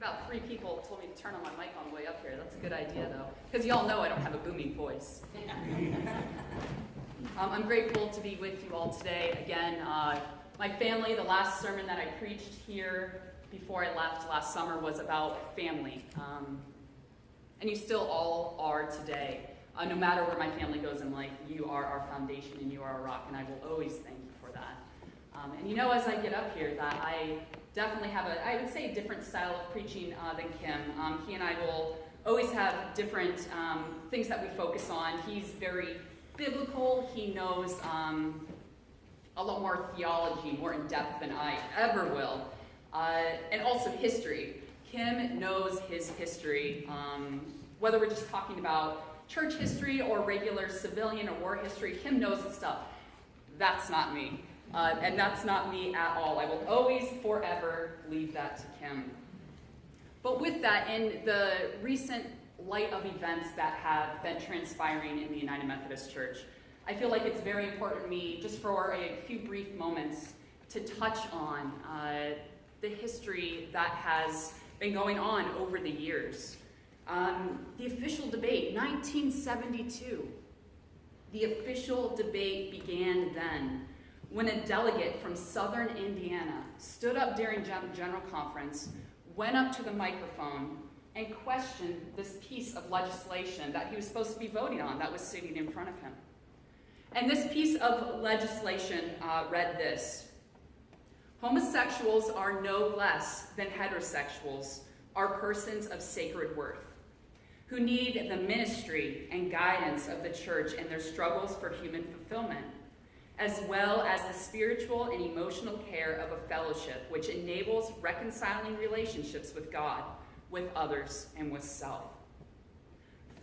About 3 people told me to turn on my mic on the way up here. That's a good idea, though, because y'all know I don't have a booming voice. I'm grateful to be with you all today. Again, my family, the last sermon that I preached here before I left last summer was about family. And you still all are today. No matter where my family goes in life, you are our foundation and you are our rock, and I will always thank you for that. And you know, as I get up here, that I definitely have I would say, a different style of preaching than Kim. He and I will always have different things that we focus on. He's very biblical. He knows a lot more theology, more in depth than I ever will. And also history. Kim knows his history, whether we're just talking about church history or regular civilian or war history. Kim knows the stuff. That's not me. And that's not me at all. I will always, forever leave that to Kim. But with that, in the recent light of events that have been transpiring in the United Methodist Church, I feel like it's very important to me, just for a few brief moments, to touch on the history that has been going on over the years. The official debate, 1972. The official debate began then, when a delegate from southern Indiana stood up during General Conference, went up to the microphone, and questioned this piece of legislation that he was supposed to be voting on that was sitting in front of him. And this piece of legislation read this: homosexuals are no less than heterosexuals, are persons of sacred worth, who need the ministry and guidance of the church in their struggles for human fulfillment, as well as the spiritual and emotional care of a fellowship which enables reconciling relationships with God, with others, and with self.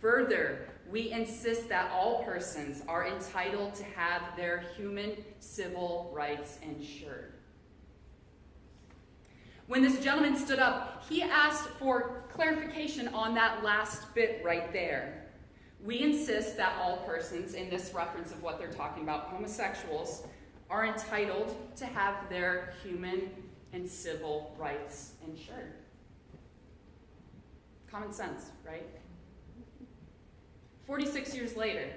Further, we insist that all persons are entitled to have their human civil rights ensured. When this gentleman stood up, he asked for clarification on that last bit right there. We insist that all persons, in this reference of what they're talking about, homosexuals, are entitled to have their human and civil rights ensured. Common sense, right? 46 years later.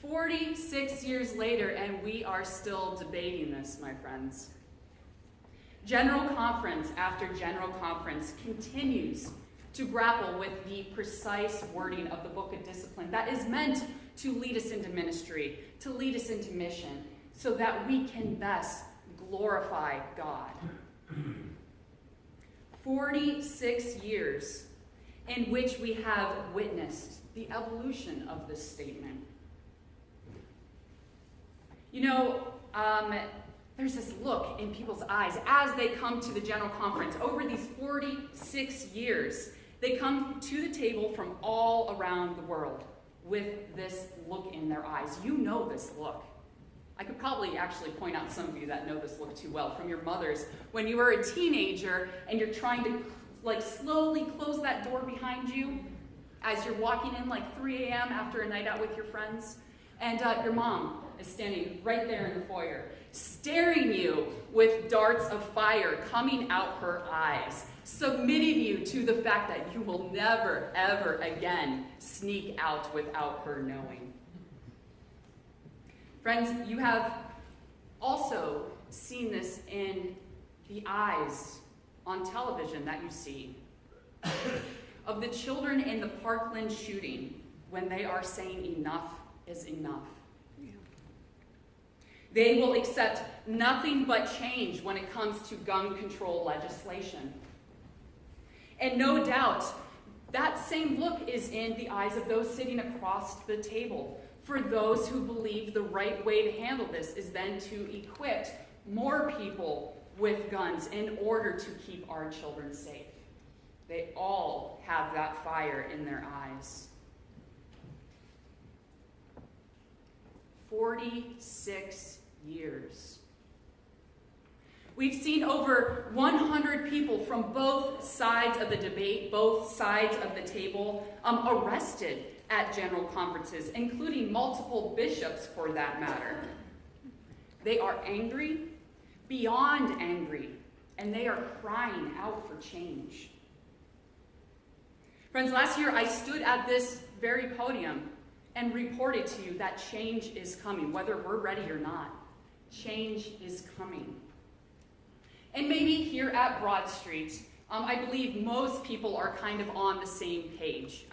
46 years later, and we are still debating this, my friends. General Conference after General Conference continues to grapple with the precise wording of the Book of Discipline that is meant to lead us into ministry, to lead us into mission, so that we can best glorify God. 46 years in which we have witnessed the evolution of this statement. You know, there's this look in people's eyes as they come to the General Conference. Over these 46 years, they come to the table from all around the world with this look in their eyes. You know this look. I could probably actually point out some of you that know this look too well from your mothers when you were a teenager and you're trying to slowly close that door behind you as you're walking in 3 a.m. after a night out with your friends. And your mom is standing right there in the foyer, staring you with darts of fire coming out her eyes, submitting you to the fact that you will never, ever again sneak out without her knowing. Friends, you have also seen this in the eyes on television that you see of the children in the Parkland shooting when they are saying enough is enough. They will accept nothing but change when it comes to gun control legislation. And no doubt, that same look is in the eyes of those sitting across the table. For those who believe the right way to handle this is then to equip more people with guns in order to keep our children safe. They all have that fire in their eyes. 46 years. We've seen over 100 people from both sides of the debate, both sides of the table, arrested at general conferences, including multiple bishops for that matter. They are angry, beyond angry, and they are crying out for change. Friends, last year I stood at this very podium and reported to you that change is coming, whether we're ready or not. Change is coming. And maybe here at Broad Street, I believe most people are kind of on the same page.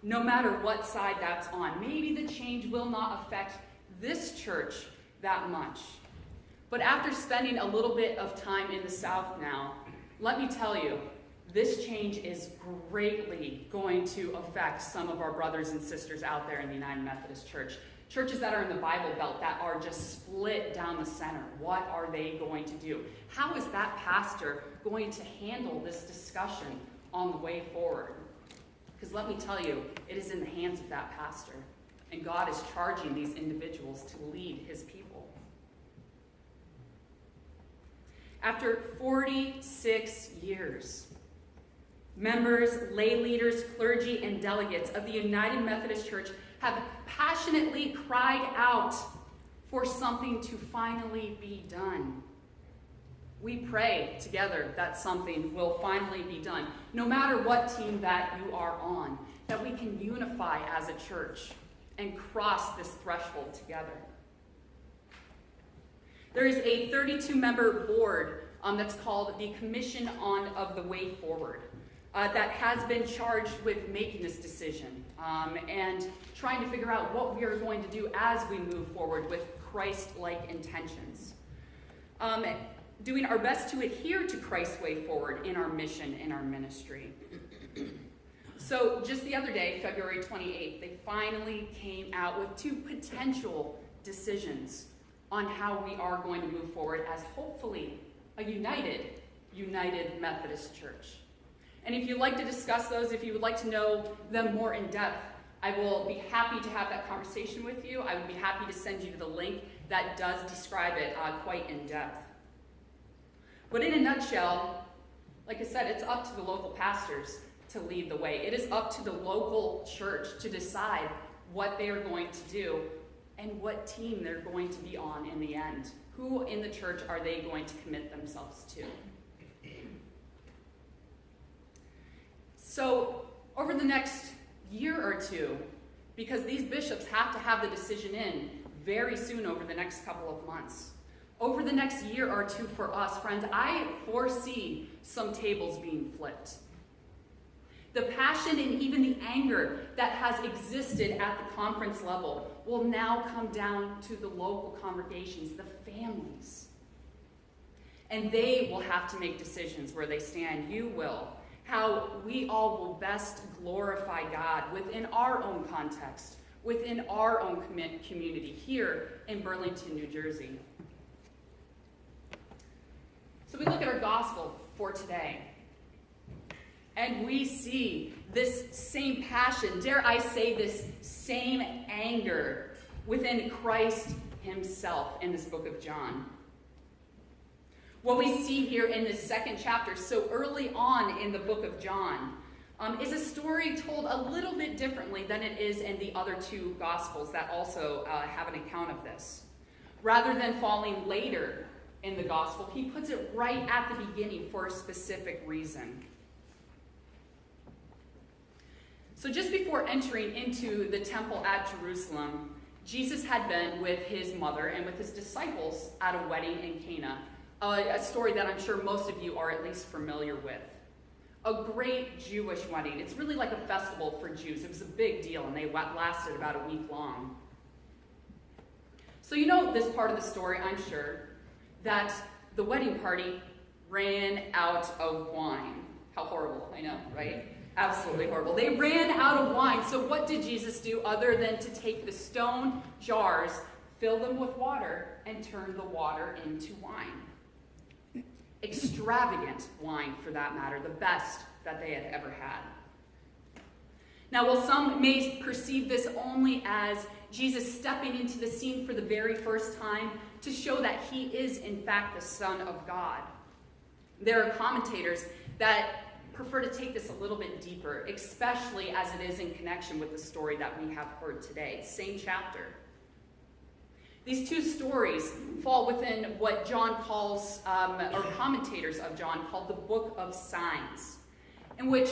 No matter what side that's on. Maybe the change will not affect this church that much. But after spending a little bit of time in the South now, let me tell you, this change is greatly going to affect some of our brothers and sisters out there in the United Methodist Church. Churches that are in the Bible Belt that are just split down the center. What are they going to do? How is that pastor going to handle this discussion on the way forward? Because let me tell you, it is in the hands of that pastor. And God is charging these individuals to lead his people. After 46 years, members, lay leaders, clergy, and delegates of the United Methodist Church have passionately cried out for something to finally be done. We pray together that something will finally be done, no matter what team that you are on, that we can unify as a church and cross this threshold together. There is a 32-member board that's called the Commission of the Way Forward that has been charged with making this decision and trying to figure out what we are going to do as we move forward with Christ-like intentions. Doing our best to adhere to Christ's way forward in our mission, in our ministry. So just the other day, February 28th, they finally came out with 2 potential decisions on how we are going to move forward as hopefully a united Methodist Church. And if you'd like to discuss those, if you would like to know them more in depth, I will be happy to have that conversation with you. I would be happy to send you to the link that does describe it quite in depth. But in a nutshell, like I said, it's up to the local pastors to lead the way. It is up to the local church to decide what they are going to do and what team they're going to be on in the end. Who in the church are they going to commit themselves to? So over the next year or two, because these bishops have to have the decision in very soon over the next couple of months, over the next year or two for us, friends, I foresee some tables being flipped. The passion and even the anger that has existed at the conference level will now come down to the local congregations, the families. And they will have to make decisions where they stand. You will. How we all will best glorify God within our own context, within our own community here in Burlington, New Jersey. So we look at our gospel for today, and we see this same passion, dare I say this same anger within Christ himself in this book of John. What we see here in this second chapter, so early on in the book of John, is a story told a little bit differently than it is in the other 2 Gospels that also have an account of this. Rather than falling later in the Gospel, he puts it right at the beginning for a specific reason. So just before entering into the temple at Jerusalem, Jesus had been with his mother and with his disciples at a wedding in Cana. A story that I'm sure most of you are at least familiar with. A great Jewish wedding. It's really like a festival for Jews. It was a big deal, and they lasted about a week long. So you know this part of the story, I'm sure, that the wedding party ran out of wine. How horrible, I know, right? Absolutely horrible. They ran out of wine. So what did Jesus do other than to take the stone jars, fill them with water, and turn the water into wine? Extravagant wine, for that matter, the best that they had ever had. Now, while some may perceive this only as Jesus stepping into the scene for the very first time to show that he is, in fact, the Son of God, there are commentators that prefer to take this a little bit deeper, especially as it is in connection with the story that we have heard today. Same chapter. These 2 stories fall within what John calls, or commentators of John called the Book of Signs, in which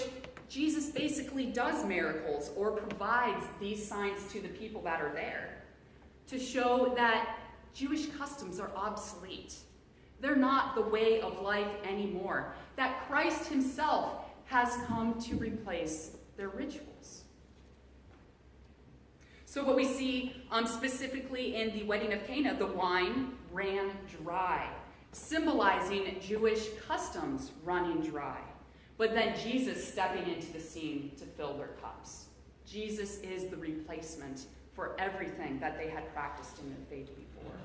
Jesus basically does miracles or provides these signs to the people that are there to show that Jewish customs are obsolete. They're not the way of life anymore. That Christ himself has come to replace their rituals. So what we see specifically in the wedding of Cana, the wine ran dry, symbolizing Jewish customs running dry. But then Jesus stepping into the scene to fill their cups. Jesus is the replacement for everything that they had practiced in their faith before.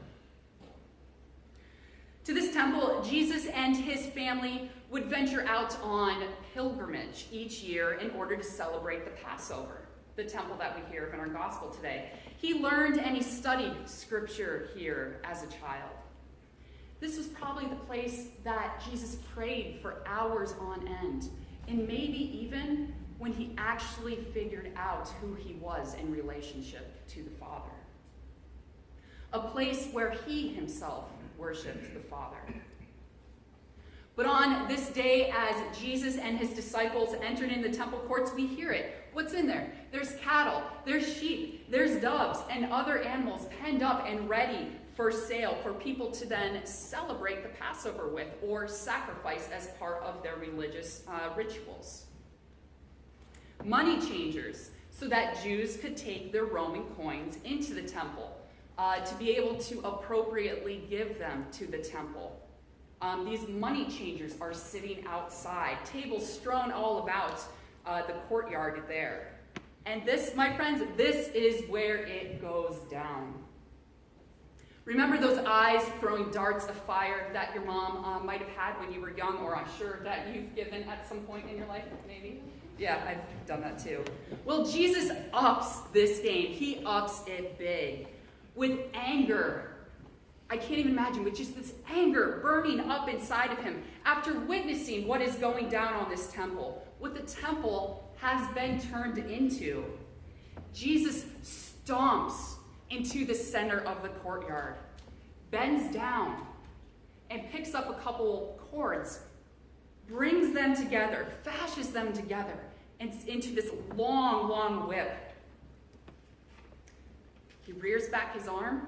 To this temple, Jesus and his family would venture out on pilgrimage each year in order to celebrate the Passover, the temple that we hear of in our gospel today. He learned and he studied scripture here as a child. This was probably the place that Jesus prayed for hours on end, and maybe even when he actually figured out who he was in relationship to the Father. A place where he himself worshiped the Father. But on this day, as Jesus and his disciples entered in the temple courts, we hear it. What's in there? There's cattle, there's sheep, there's doves, and other animals penned up and ready for sale for people to then celebrate the Passover with or sacrifice as part of their religious rituals. Money changers, so that Jews could take their Roman coins into the temple to be able to appropriately give them to the temple. These money changers are sitting outside, tables strewn all about the courtyard there. And this, my friends, this is where it goes down. Remember those eyes throwing darts of fire that your mom might have had when you were young, or I'm sure that you've given at some point in your life, maybe? Yeah, I've done that too. Well, Jesus ups this game. He ups it big. With anger. I can't even imagine, with just this anger burning up inside of him after witnessing what is going down on this temple, what the temple has been turned into. Jesus stomps into the center of the courtyard, bends down, and picks up a couple cords, brings them together, fashes them together, and into this long, long whip. He rears back his arm,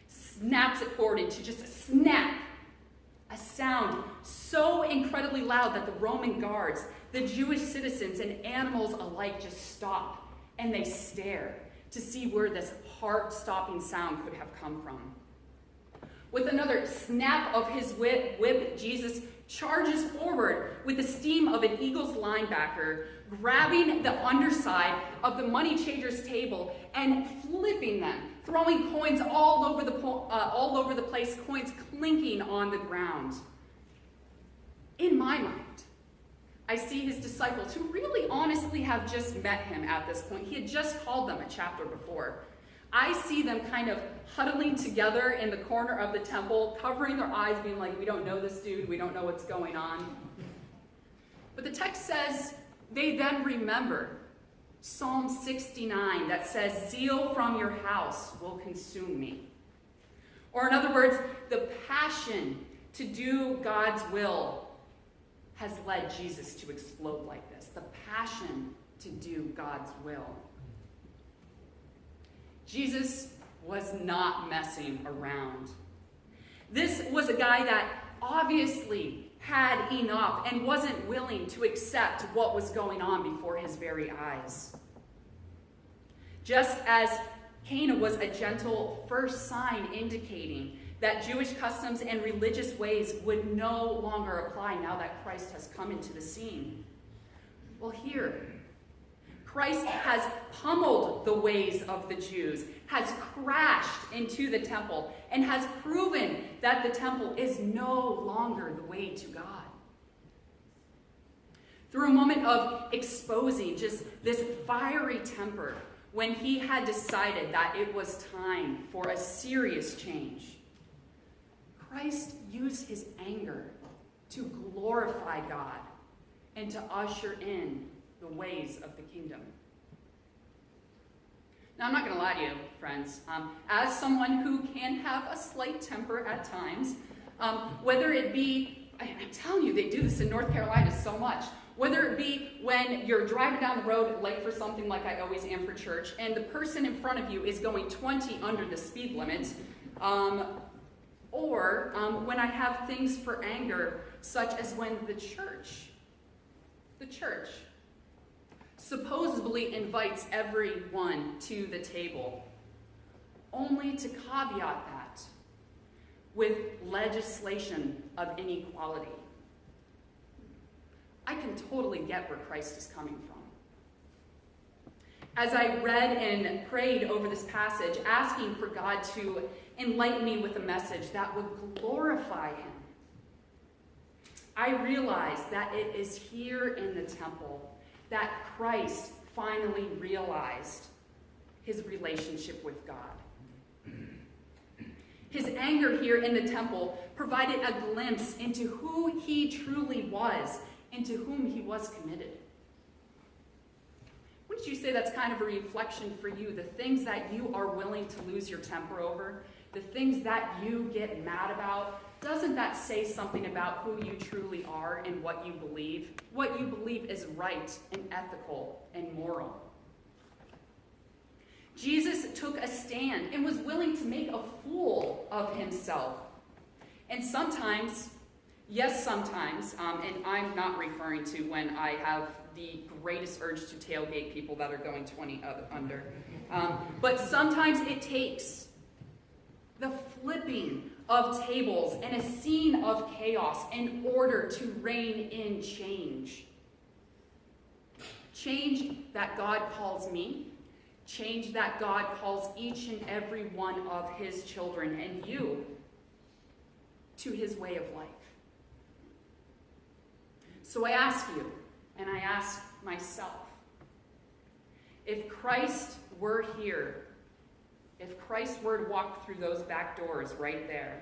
snaps it forward into just a snap, a sound so incredibly loud that the Roman guards, the Jewish citizens, and animals alike just stop, and they stare to see where this heart-stopping sound could have come from. With another snap of his whip, Jesus charges forward with the steam of an Eagles linebacker, grabbing the underside of the money changers' table and flipping them, throwing coins all over the place, coins clinking on the ground. In my mind, I see his disciples, who really honestly have just met him at this point. He had just called them a chapter before. I see them kind of huddling together in the corner of the temple, covering their eyes, being like, we don't know this dude, we don't know what's going on. But the text says, they then remember Psalm 69 that says, zeal from your house will consume me. Or in other words, the passion to do God's will has led Jesus to explode like this. The passion to do God's will. Jesus was not messing around. This was a guy that obviously had enough and wasn't willing to accept what was going on before his very eyes. Just as Cana was a gentle first sign indicating that Jewish customs and religious ways would no longer apply now that Christ has come into the scene. Well, here, Christ has pummeled the ways of the Jews, has crashed into the temple, and has proven that the temple is no longer the way to God. Through a moment of exposing just this fiery temper, when he had decided that it was time for a serious change, Christ used his anger to glorify God and to usher in the ways of the kingdom. Now, I'm not going to lie to you, friends. As someone who can have a slight temper at times, whether it be I'm telling you, they do this in North Carolina so much. Whether it be when you're driving down the road late for something like I always am for church, and the person in front of you is going 20 under the speed limit, or when I have things for anger, such as when the church supposedly invites everyone to the table, only to caveat that with legislation of inequality. I can totally get where Christ is coming from. As I read and prayed over this passage, asking for God to enlighten me with a message that would glorify him, I realized that it is here in the temple that Christ finally realized his relationship with God. His anger here in the temple provided a glimpse into who he truly was and to whom he was committed. Wouldn't you say that's kind of a reflection for you? The things that you are willing to lose your temper over, the things that you get mad about, doesn't that say something about who you truly are and what you believe? What you believe is right and ethical and moral. Jesus took a stand and was willing to make a fool of himself. And sometimes, yes, sometimes, and I'm not referring to when I have the greatest urge to tailgate people that are going 20 under. But sometimes it takes the flipping of tables and a scene of chaos in order to rein in change. Change that God calls me. Change that God calls each and every one of his children and you to his way of life. So I ask you, and I ask myself, if Christ were here, if Christ were to walk through those back doors right there,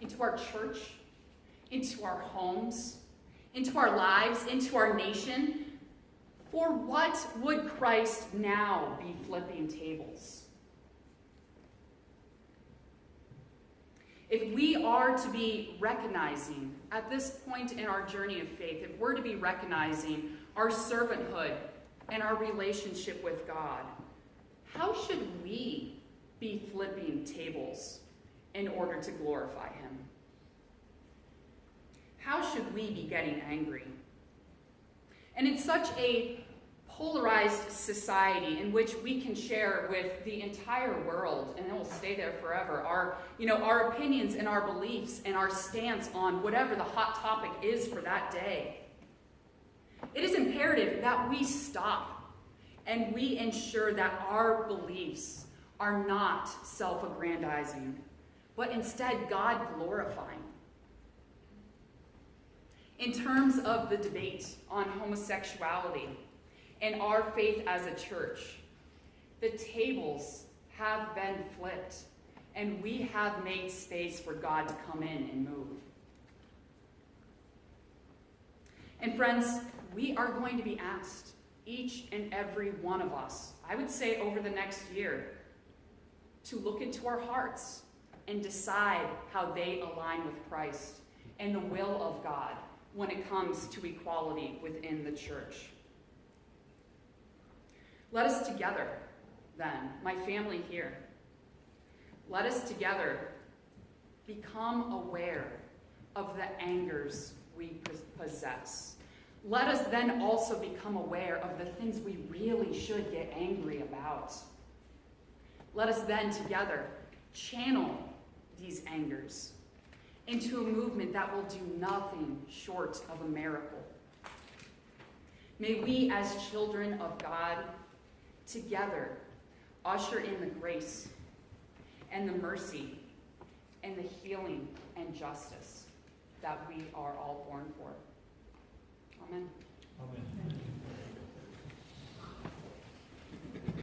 into our church, into our homes, into our lives, into our nation, for what would Christ now be flipping tables? If we are to be recognizing, at this point in our journey of faith, if we're to be recognizing our servanthood and our relationship with God, how should we be flipping tables in order to glorify him? How should we be getting angry? And in such a polarized society in which we can share with the entire world, and it will stay there forever, our opinions and our beliefs and our stance on whatever the hot topic is for that day, it is imperative that we stop and we ensure that our beliefs are not self-aggrandizing, but instead God-glorifying. In terms of the debate on homosexuality and our faith as a church, the tables have been flipped, and we have made space for God to come in and move. And friends, we are going to be asked, each and every one of us, I would say over the next year, to look into our hearts and decide how they align with Christ and the will of God when it comes to equality within the church. Let us together, then, my family here, let us together become aware of the angers we possess. Let us then also become aware of the things we really should get angry about. Let us then together channel these angers into a movement that will do nothing short of a miracle. May we, as children of God, together usher in the grace and the mercy and the healing and justice that we are all born for. Amen. Amen.